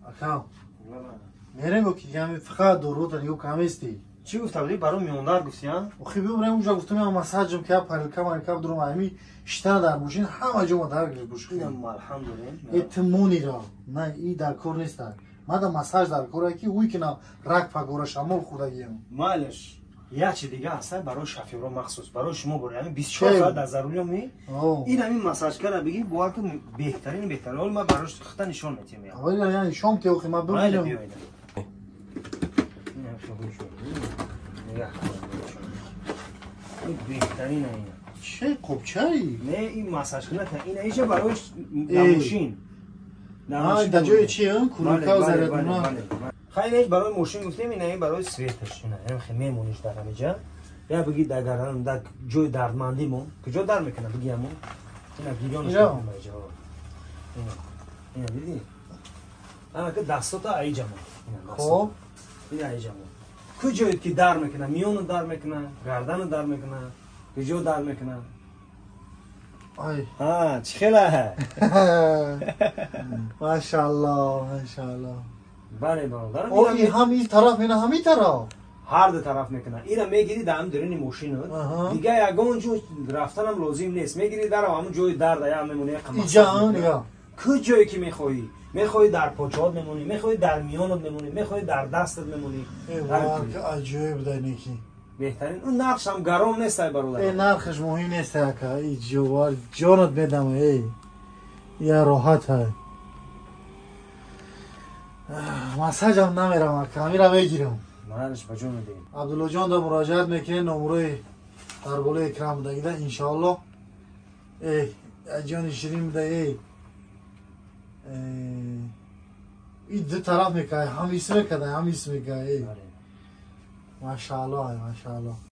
Akam. Nereye bakayım? Fakat doğru da yok kamesti. چی گفته بودی برام میوندار گفتیان خب ببرم اونجا گفتم من مساجم که پاریکا درم امی شتن در ماشین همه جا مدار گوش اینم مرهم داریم اتمونی را نه این در کار نیست ماده مساج در کاره کی وی کنه رک پگورا شامل خودگیم مالش یا چی دیگه هست برای شفیرا مخصوص برای شما برای همین 24 ساعت در ضروریام می این همین مساج کرده بگی با که بهترین حال ما براش خط نشون میتیم ولی یعنی شام که ما ببینم این بهترین اینه چه قبچه‌ای نه این مساج کنه این ایشه برای ماشین نه در جای چیه کولکا و زردونا خیلیش برای ماشین گفتیم اینه برای سویتش نه هم خیلی میمونیش در همینجا یا بگی دگران در جای دردمندیمون کجا در میکنه بگیمون اینا گیرانش میکنه اینا دیدی اما که دستاتا ایجامون خب این ایجامون کجایی که در میکنه میونو در میکنه گردنو در میکنه کجا در میکنه ای ها چه خیله ماشاءالله ماشاءالله بله برادر او این همین طرف اینا همین طرف هر دو طرف میکنه اینا میگیری دم درین ماشین دیگه یگان جو رفتنم لازم نیست میگیری در همون جای درد یا میمونه جان یا کجایی که میخوای در پاچات میمونی میخوای در میانت میمونی میخوای در دستت میمونی که عجیب دنی کی بهترین اون نقش هم گرام نیست برادر این نرخش مهم نیست که این جوار جانت میدم ای یا راحت های مساج هم نمیرم کامیرا بگیرم مالش بجو میدیم عبدالله جان دا مراجعت میکنه نمره در بالا اکرام دگیده انشاءالله ای جان شیرین بده ای این دو طرف میکنه هم اسم میکنه هم اسم میکنه ای ماشاءالله ماشاءالله